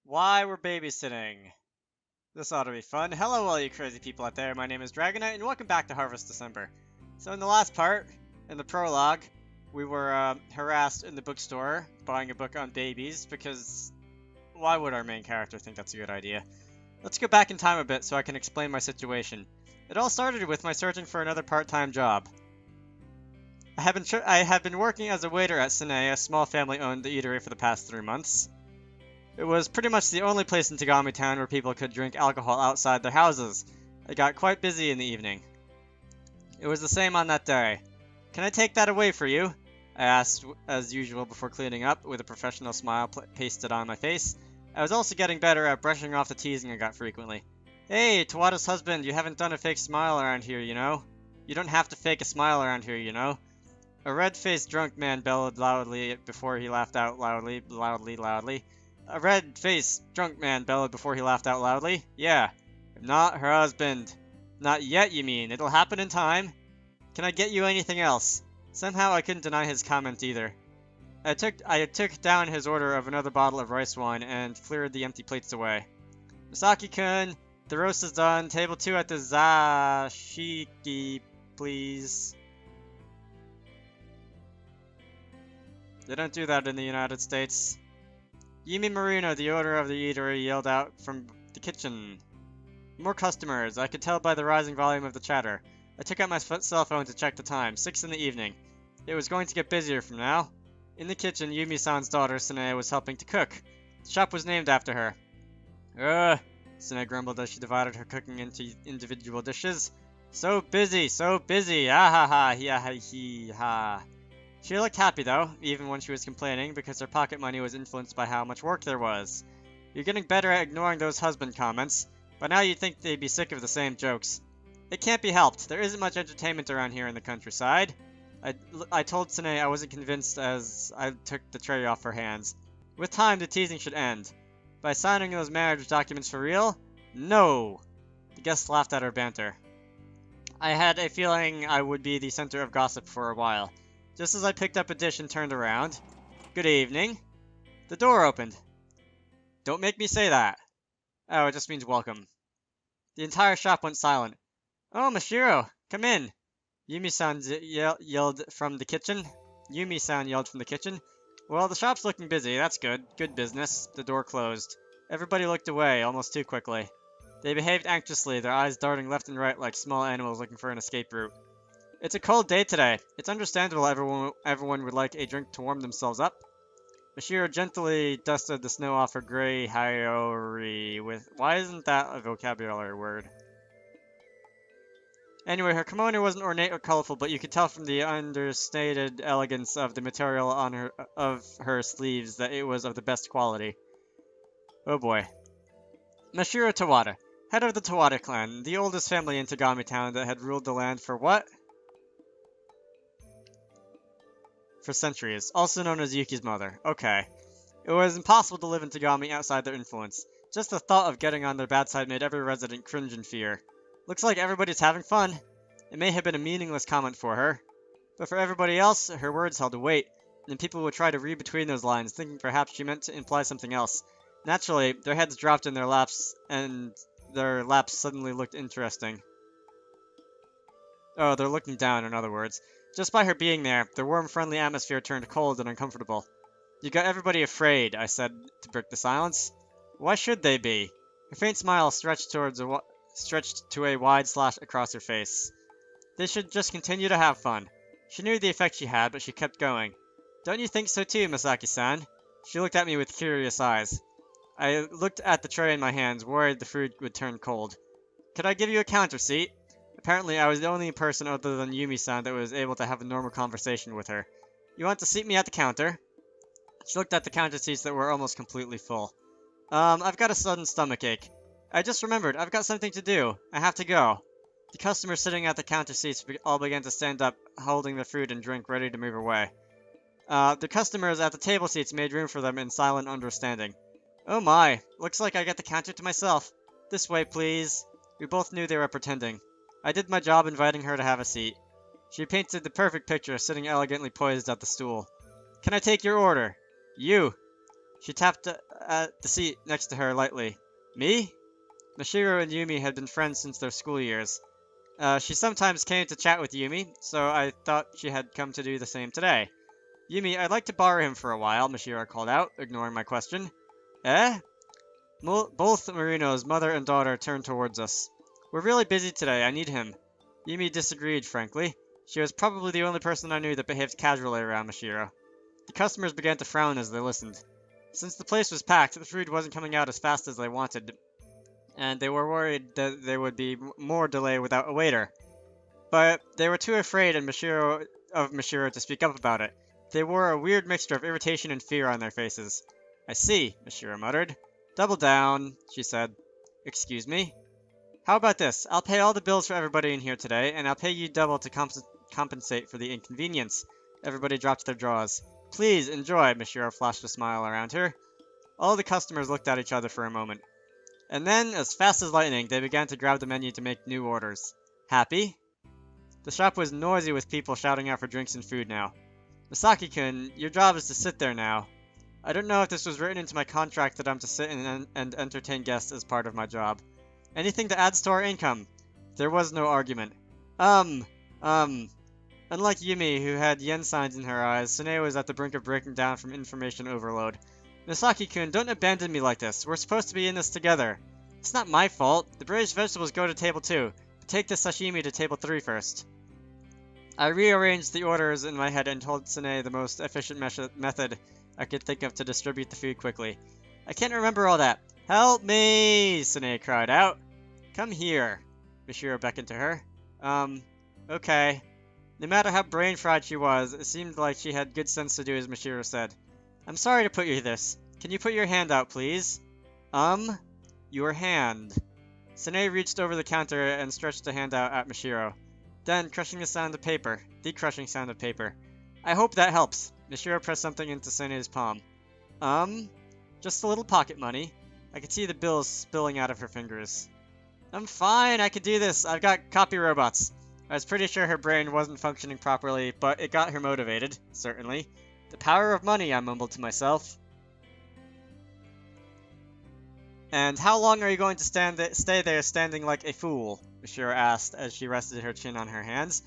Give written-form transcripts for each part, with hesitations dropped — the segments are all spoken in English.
Why we're babysitting. This ought to be fun. Hello all you crazy people out there, my name is Dragonite, and welcome back to Harvest December. So in the last part, in the prologue, we were harassed in the bookstore, buying a book on babies, because why would our main character think that's a good idea? Let's go back in time a bit so I can explain my situation. It all started with my searching for another part-time job. I have been working as a waiter at Sanae, a small family-owned eatery for the past 3 months. It was pretty much the only place in Tagami town where people could drink alcohol outside their houses. It got quite busy in the evening. It was the same on that day. "Can I take that away for you?" I asked as usual before cleaning up, with a professional smile pasted on my face. I was also getting better at brushing off the teasing I got frequently. "Hey, Tawada's husband, you haven't done a fake smile around here, you know? You don't have to fake a smile around here, you know?" A red-faced drunk man bellowed loudly before he laughed out loudly. A red-faced drunk man bellowed before he laughed out loudly. "Yeah, I'm not her husband." "Not yet, you mean? It'll happen in time. Can I get you anything else?" Somehow I couldn't deny his comment either. I took down his order of another bottle of rice wine and cleared the empty plates away. "Misaki-kun, the roast is done. Table 2 at the Zashiki, please." They don't do that in the United States. Yumi Marino, the owner of the eatery, yelled out from the kitchen. More customers. I could tell by the rising volume of the chatter. I took out my cell phone to check the time. 6 in the evening. It was going to get busier from now. In the kitchen, Yumi-san's daughter, Sanae, was helping to cook. The shop was named after her. "Ugh," Sanae grumbled as she divided her cooking into individual dishes. So busy, ah ha ha, hi ha hi ha. She looked happy though, even when she was complaining, because her pocket money was influenced by how much work there was. "You're getting better at ignoring those husband comments. By now you'd think they'd be sick of the same jokes." "It can't be helped. There isn't much entertainment around here in the countryside." I told Sanae I wasn't convinced as I took the tray off her hands. "With time, the teasing should end. By signing those marriage documents for real? No!" The guests laughed at her banter. I had a feeling I would be the center of gossip for a while. Just as I picked up a dish and turned around. "Good evening." The door opened. Don't make me say that. Oh, it just means welcome. The entire shop went silent. "Oh, Mashiro, come in." Yumi-san yelled from the kitchen. Yumi-san yelled from the kitchen. "Well, the shop's looking busy. That's good. Good business." The door closed. Everybody looked away, almost too quickly. They behaved anxiously, their eyes darting left and right like small animals looking for an escape route. "It's a cold day today. It's understandable everyone would like a drink to warm themselves up." Mashiro gently dusted the snow off her gray Haiori with... Why isn't that a vocabulary word? Anyway, her kimono wasn't ornate or colorful, but you could tell from the understated elegance of the material on her sleeves that it was of the best quality. Oh boy. Mashiro Tawada, head of the Tawada Clan, the oldest family in Tagami town that had ruled the land for what? For centuries, also known as Yuki's mother. Okay. It was impossible to live in Tagami outside their influence. Just the thought of getting on their bad side made every resident cringe in fear. Looks like everybody's having fun. It may have been a meaningless comment for her, but for everybody else, her words held weight, and people would try to read between those lines, thinking perhaps she meant to imply something else. Naturally, their heads dropped in their laps, and their laps suddenly looked interesting. Oh, they're looking down, in other words. Just by her being there, the warm, friendly atmosphere turned cold and uncomfortable. "You got everybody afraid," I said to break the silence. "Why should they be?" Her faint smile stretched to a wide slash across her face. "They should just continue to have fun." She knew the effect she had, but she kept going. "Don't you think so too, Misaki-san?" She looked at me with curious eyes. I looked at the tray in my hands, worried the food would turn cold. "Could I give you a counter seat?" Apparently, I was the only person other than Yumi-san that was able to have a normal conversation with her. "You want to seat me at the counter?" She looked at the counter seats that were almost completely full. I've got a sudden stomachache. I just remembered, I've got something to do. I have to go." The customers sitting at the counter seats all began to stand up, holding their food and drink ready to move away. The customers at the table seats made room for them in silent understanding. "Oh my, looks like I get the counter to myself. This way, please." We both knew they were pretending. I did my job inviting her to have a seat. She painted the perfect picture, sitting elegantly poised at the stool. "Can I take your order?" "You." She tapped at the seat next to her lightly. Me? Mashiro and Yumi had been friends since their school years. She sometimes came to chat with Yumi, so I thought she had come to do the same today. Yumi, I'd like to borrow him for a while, Mashiro called out, ignoring my question. Eh? Both Marino's mother and daughter turned towards us. We're really busy today, I need him. Yumi disagreed, frankly. She was probably the only person I knew that behaved casually around Mashiro. The customers began to frown as they listened. Since the place was packed, the food wasn't coming out as fast as they wanted, and they were worried that there would be more delay without a waiter. But they were too afraid of Mashiro to speak up about it. They wore a weird mixture of irritation and fear on their faces. I see, Mashiro muttered. Double down, she said. Excuse me? How about this? I'll pay all the bills for everybody in here today, and I'll pay you double to compensate for the inconvenience. Everybody dropped their jaws. Please, enjoy, Mashiro flashed a smile around her. All the customers looked at each other for a moment. And then, as fast as lightning, they began to grab the menu to make new orders. Happy? The shop was noisy with people shouting out for drinks and food now. Misaki-kun, your job is to sit there now. I don't know if this was written into my contract that I'm to sit and entertain guests as part of my job. Anything that adds to our income. There was no argument. Unlike Yumi, who had yen signs in her eyes, Sanae was at the brink of breaking down from information overload. Misaki-kun, don't abandon me like this. We're supposed to be in this together. It's not my fault. The braised vegetables go to table 2. But take the sashimi to table 3 first. I rearranged the orders in my head and told Sanae the most efficient method I could think of to distribute the food quickly. I can't remember all that. Help me! Sanae cried out. Come here. Mashiro beckoned to her. Okay. No matter how brain-fried she was, it seemed like she had good sense to do as Mashiro said. I'm sorry to put you this. Can you put your hand out, please? Your hand. Sanae reached over the counter and stretched a hand out at Mashiro. Then, the crushing sound of paper. I hope that helps. Mashiro pressed something into Sanae's palm. Just a little pocket money. I could see the bills spilling out of her fingers. I'm fine, I could do this. I've got copy robots. I was pretty sure her brain wasn't functioning properly, but it got her motivated, certainly. The power of money, I mumbled to myself. And how long are you going to stay there standing like a fool? Mashiro asked as she rested her chin on her hands.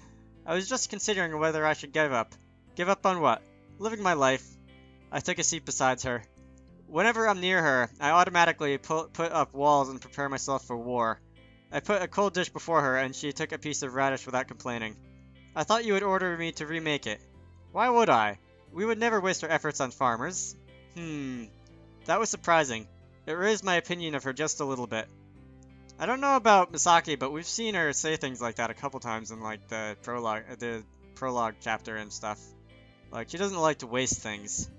I was just considering whether I should give up. Give up on what? Living my life. I took a seat beside her. Whenever I'm near her, I automatically put up walls and prepare myself for war. I put a cold dish before her and she took a piece of radish without complaining. I thought you would order me to remake it. Why would I? We would never waste our efforts on farmers. That was surprising. It raised my opinion of her just a little bit. I don't know about Misaki, but we've seen her say things like that a couple times in like the prologue chapter and stuff. Like, she doesn't like to waste things.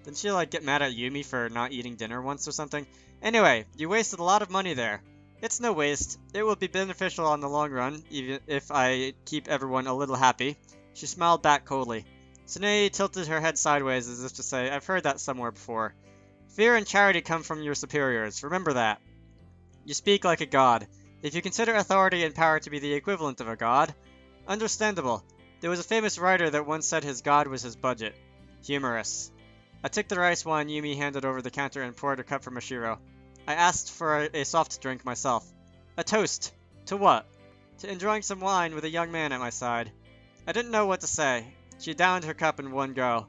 Didn't she like get mad at Yumi for not eating dinner once or something? Anyway, you wasted a lot of money there. It's no waste. It will be beneficial on the long run, even if I keep everyone a little happy. She smiled back coldly. Sanae tilted her head sideways as if to say, I've heard that somewhere before. Fear and charity come from your superiors. Remember that. You speak like a god. If you consider authority and power to be the equivalent of a god, understandable. There was a famous writer that once said his god was his budget. Humorous. I took the rice wine Yumi handed over the counter and poured a cup for Mashiro. I asked for a soft drink myself. A toast. To what? To enjoying some wine with a young man at my side. I didn't know what to say. She downed her cup in one go.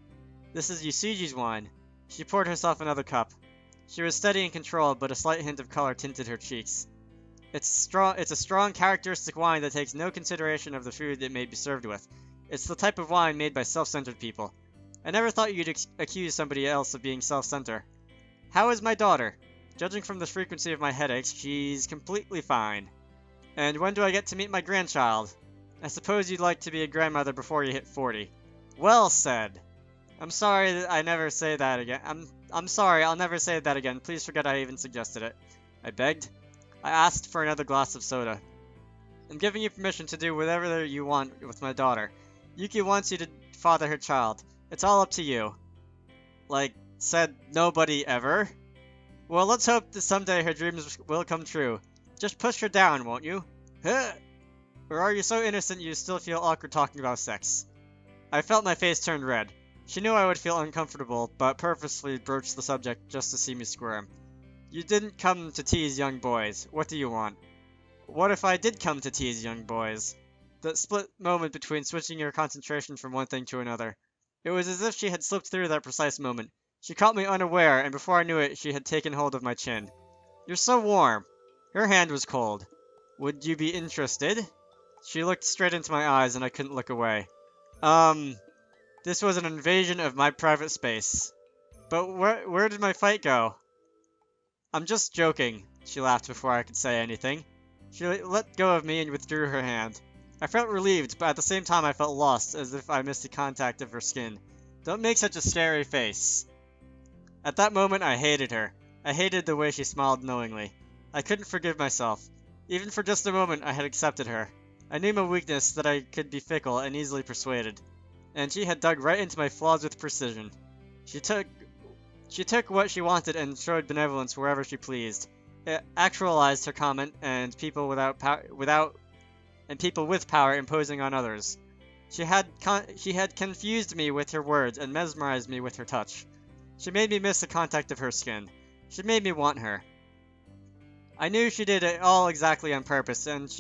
This is Yusuji's wine. She poured herself another cup. She was steady and controlled, but a slight hint of color tinted her cheeks. It's a strong, characteristic wine that takes no consideration of the food it may be served with. It's the type of wine made by self-centered people. I never thought you'd accuse somebody else of being self-centered. How is my daughter? Judging from the frequency of my headaches, she's completely fine. And when do I get to meet my grandchild? I suppose you'd like to be a grandmother before you hit 40. Well said. I'm sorry that I never say that again. I'm sorry, I'll never say that again. Please forget I even suggested it. I begged. I asked for another glass of soda. I'm giving you permission to do whatever you want with my daughter. Yuki wants you to father her child. It's all up to you. Like, said nobody ever? Well, let's hope that someday her dreams will come true. Just push her down, won't you? Huh? Or are you so innocent you still feel awkward talking about sex? I felt my face turn red. She knew I would feel uncomfortable, but purposely broached the subject just to see me squirm. You didn't come to tease young boys. What do you want? What if I did come to tease young boys? That split moment between switching your concentration from one thing to another. It was as if she had slipped through that precise moment. She caught me unaware, and before I knew it, she had taken hold of my chin. You're so warm. Her hand was cold. Would you be interested? She looked straight into my eyes, and I couldn't look away. This was an invasion of my private space. But where did my fight go? I'm just joking, she laughed before I could say anything. She let go of me and withdrew her hand. I felt relieved, but at the same time I felt lost, as if I missed the contact of her skin. Don't make such a scary face. At that moment I hated her. I hated the way she smiled knowingly. I couldn't forgive myself. Even for just a moment I had accepted her. I knew my weakness, that I could be fickle and easily persuaded. And she had dug right into my flaws with precision. She took what she wanted and showed benevolence wherever she pleased. It actualized her comment, and people with power imposing on others. She had confused me with her words and mesmerized me with her touch. She made me miss the contact of her skin. She made me want her. I knew she did it all exactly on purpose, and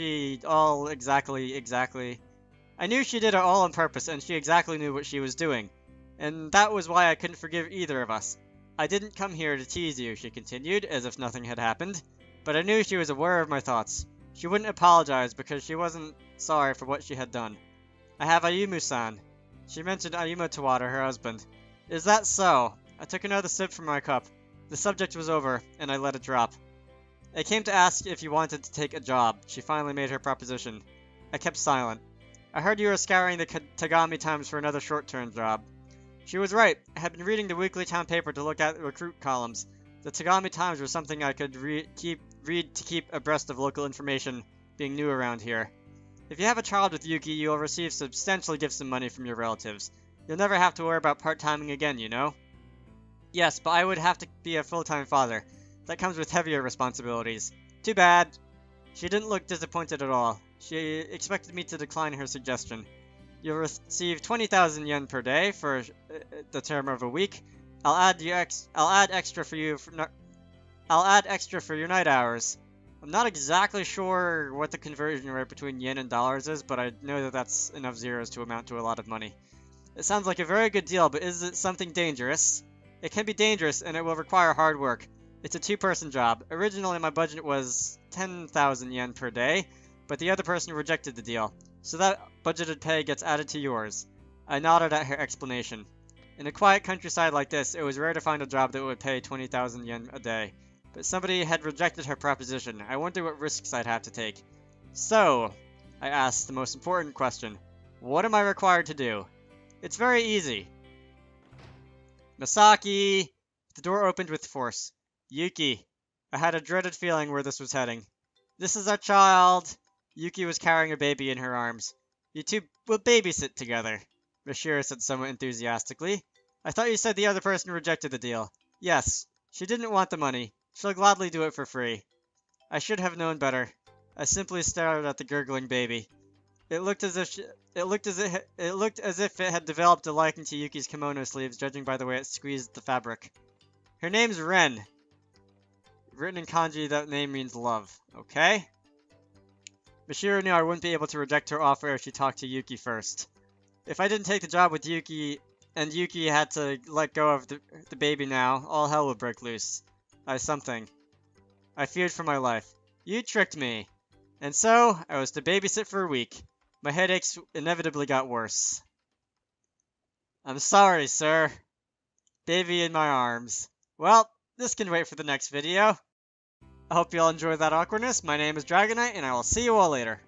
I knew she did it all on purpose, and she exactly knew what she was doing. And that was why I couldn't forgive either of us. I didn't come here to tease you, she continued, as if nothing had happened. But I knew she was aware of my thoughts. She wouldn't apologize because she wasn't sorry for what she had done. I have Ayumu-san. She mentioned Ayumu Tawada, her husband. Is that so? I took another sip from my cup. The subject was over, and I let it drop. I came to ask if you wanted to take a job. She finally made her proposition. I kept silent. I heard you were scouring the Tagami Times for another short-term job. She was right. I had been reading the weekly town paper to look at the recruit columns. The Tagami Times was something I could read to keep abreast of local information being new around here. If you have a child with Yuki, you'll receive substantial gifts and money from your relatives. You'll never have to worry about part-timing again, you know? Yes, but I would have to be a full-time father. That comes with heavier responsibilities. Too bad. She didn't look disappointed at all. She expected me to decline her suggestion. You'll receive 20,000 yen per day for the term of a week. I'll add extra for your night hours. I'm not exactly sure what the conversion rate between yen and dollars is, but I know that that's enough zeros to amount to a lot of money. It sounds like a very good deal, but is it something dangerous? It can be dangerous, and it will require hard work. It's a two-person job. Originally, my budget was 10,000 yen per day, but the other person rejected the deal. So that budgeted pay gets added to yours. I nodded at her explanation. In a quiet countryside like this, it was rare to find a job that would pay 20,000 yen a day. But somebody had rejected her proposition. I wonder what risks I'd have to take. So, I asked the most important question. What am I required to do? It's very easy. Misaki! The door opened with force. Yuki. I had a dreaded feeling where this was heading. This is our child. Yuki was carrying a baby in her arms. You two will babysit together, Mashiro said somewhat enthusiastically. I thought you said the other person rejected the deal. Yes. She didn't want the money. She'll gladly do it for free. I should have known better. I simply stared at the gurgling baby. It looked as if it had developed a liking to Yuki's kimono sleeves, judging by the way it squeezed the fabric. Her name's Ren. Written in kanji, that name means love. Okay? Mashiro knew I wouldn't be able to reject her offer if she talked to Yuki first. If I didn't take the job with Yuki, and Yuki had to let go of the baby now, all hell would break loose. I feared for my life. You tricked me. And so, I was to babysit for a week. My headaches inevitably got worse. I'm sorry, sir. Baby in my arms. Well, this can wait for the next video. I hope you all enjoyed that awkwardness. My name is Dragonite, and I will see you all later.